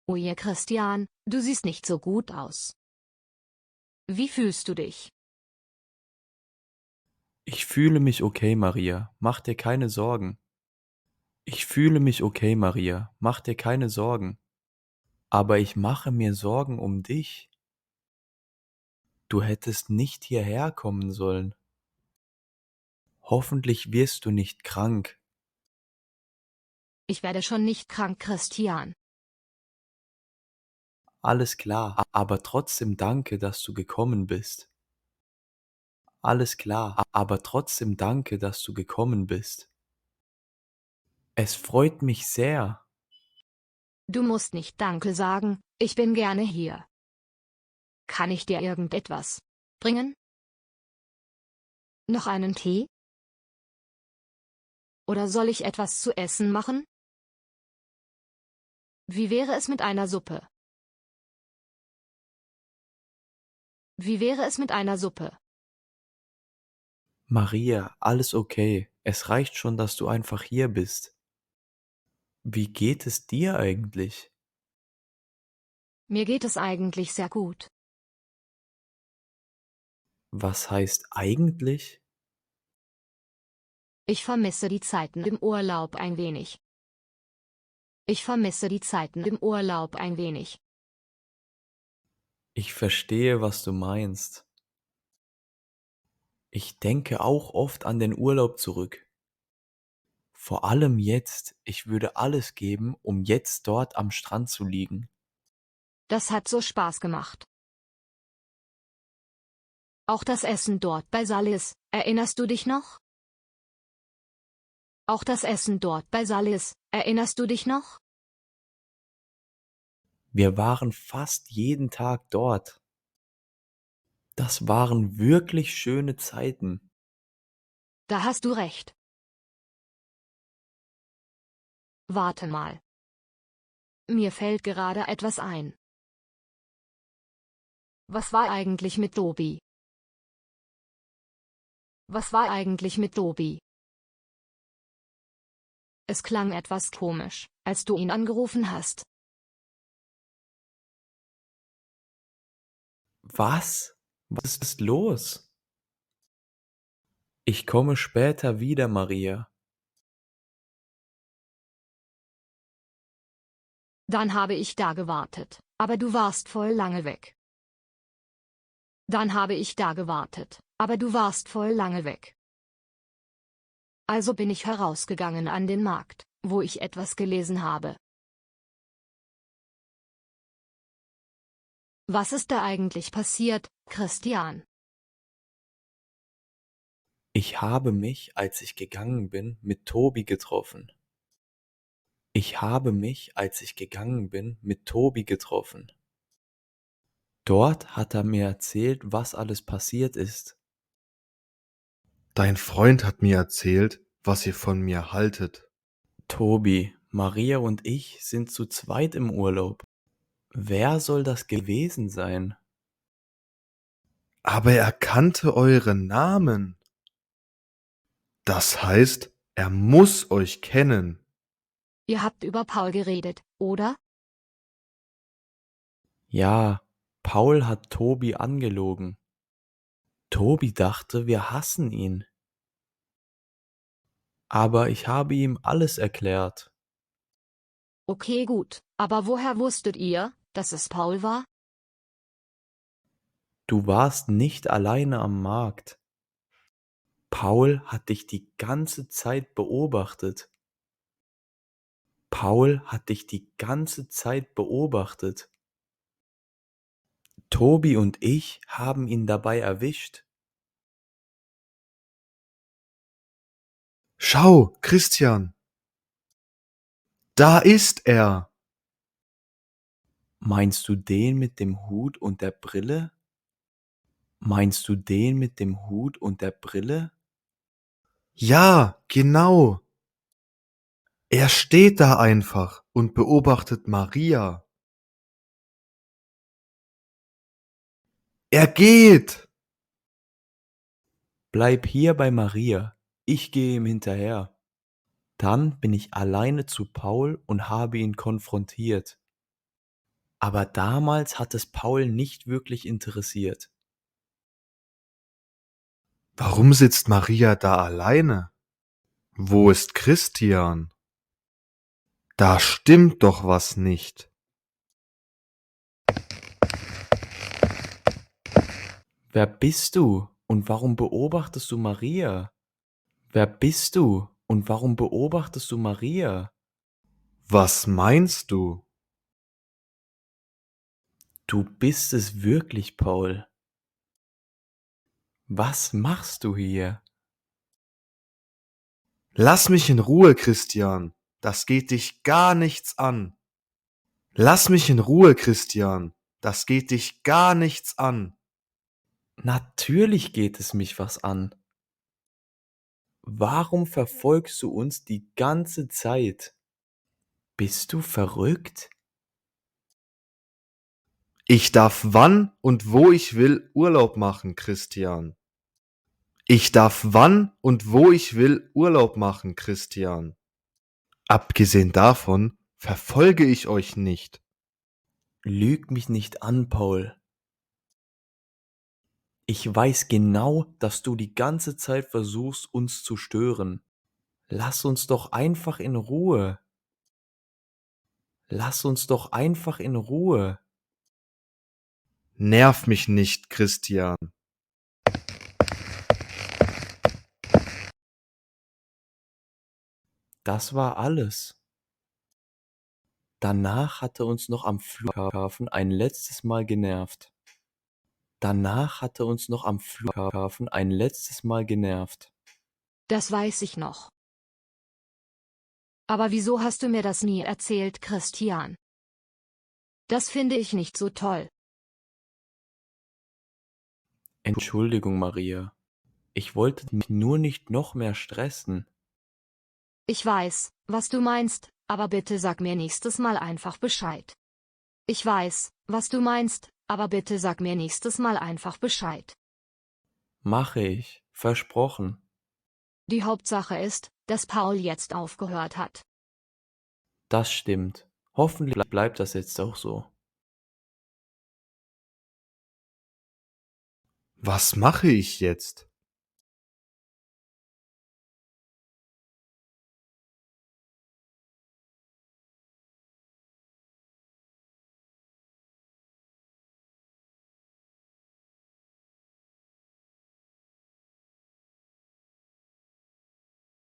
Oje Christian, du siehst nicht so gut aus. Wie fühlst du dich? Ich fühle mich okay, Maria. Mach dir keine Sorgen. Ich fühle mich okay, Maria. Mach dir keine Sorgen. Aber ich mache mir Sorgen um dich. Du hättest nicht hierher kommen sollen. Hoffentlich wirst du nicht krank. Ich werde schon nicht krank, Christian. Alles klar, aber trotzdem danke, dass du gekommen bist. Alles klar, aber trotzdem danke, dass du gekommen bist. Es freut mich sehr. Du musst nicht Danke sagen, ich bin gerne hier. Kann ich dir irgendetwas bringen? Noch einen Tee? Oder soll ich etwas zu essen machen? Wie wäre es mit einer Suppe? Wie wäre es mit einer Suppe? Maria, alles okay. Es reicht schon, dass du einfach hier bist. Wie geht es dir eigentlich? Mir geht es eigentlich sehr gut. Was heißt eigentlich? Ich vermisse die Zeiten im Urlaub ein wenig. Ich vermisse die Zeiten im Urlaub ein wenig. Ich verstehe, was du meinst. Ich denke auch oft an den Urlaub zurück. Vor allem jetzt, ich würde alles geben, um jetzt dort am Strand zu liegen. Das hat so Spaß gemacht. Auch das Essen dort bei Salis, erinnerst du dich noch? Auch das Essen dort bei Salis, erinnerst du dich noch? Wir waren fast jeden Tag dort. Das waren wirklich schöne Zeiten. Da hast du recht. Warte mal. Mir fällt gerade etwas ein. Was war eigentlich mit Tobi? Was war eigentlich mit Tobi? Es klang etwas komisch, als du ihn angerufen hast. Was? Was ist los? Ich komme später wieder, Maria. Dann habe ich da gewartet, aber du warst voll lange weg. Dann habe ich da gewartet, aber du warst voll lange weg. Also bin ich herausgegangen an den Markt, wo ich etwas gelesen habe. Was ist da eigentlich passiert, Christian? Ich habe mich, als ich gegangen bin, mit Tobi getroffen. Ich habe mich, als ich gegangen bin, mit Tobi getroffen. Dort hat er mir erzählt, was alles passiert ist. Dein Freund hat mir erzählt, was ihr von mir haltet. Tobi, Maria und ich sind zu zweit im Urlaub. Wer soll das gewesen sein? Aber er kannte eure Namen. Das heißt, er muss euch kennen. Ihr habt über Paul geredet, oder? Ja, Paul hat Tobi angelogen. Tobi dachte, wir hassen ihn. Aber ich habe ihm alles erklärt. Okay, gut, aber woher wusstet ihr, dass es Paul war? Du warst nicht alleine am Markt. Paul hat dich die ganze Zeit beobachtet. Paul hat dich die ganze Zeit beobachtet. Tobi und ich haben ihn dabei erwischt. Schau, Christian. Da ist er. Meinst du den mit dem Hut und der Brille? Meinst du den mit dem Hut und der Brille? Ja, genau. Er steht da einfach und beobachtet Maria. Er geht. Bleib hier bei Maria, ich gehe ihm hinterher. Dann bin ich alleine zu Paul und habe ihn konfrontiert. Aber damals hat es Paul nicht wirklich interessiert. Warum sitzt Maria da alleine? Wo ist Christian? Da stimmt doch was nicht. Wer bist du und warum beobachtest du Maria? Wer bist du und warum beobachtest du Maria? Was meinst du? Du bist es wirklich, Paul. Was machst du hier? Lass mich in Ruhe, Christian. Das geht dich gar nichts an. Lass mich in Ruhe, Christian. Das geht dich gar nichts an. Natürlich geht es mich was an. Warum verfolgst du uns die ganze Zeit? Bist du verrückt? Ich darf wann und wo ich will Urlaub machen, Christian. Ich darf wann und wo ich will Urlaub machen, Christian. Abgesehen davon verfolge ich euch nicht. Lüg mich nicht an, Paul. Ich weiß genau, dass du die ganze Zeit versuchst, uns zu stören. Lass uns doch einfach in Ruhe. Lass uns doch einfach in Ruhe. Nerv mich nicht, Christian. Das war alles. Danach hat er uns noch am Flughafen ein letztes Mal genervt. Danach hat er uns noch am Flughafen ein letztes Mal genervt. Das weiß ich noch. Aber wieso hast du mir das nie erzählt, Christian? Das finde ich nicht so toll. Entschuldigung, Maria. Ich wollte mich nur nicht noch mehr stressen. Ich weiß, was du meinst, aber bitte sag mir nächstes Mal einfach Bescheid. Ich weiß, was du meinst, aber bitte sag mir nächstes Mal einfach Bescheid. Mache ich. Versprochen. Die Hauptsache ist, dass Paul jetzt aufgehört hat. Das stimmt. Hoffentlich bleibt das jetzt auch so. Was mache ich jetzt?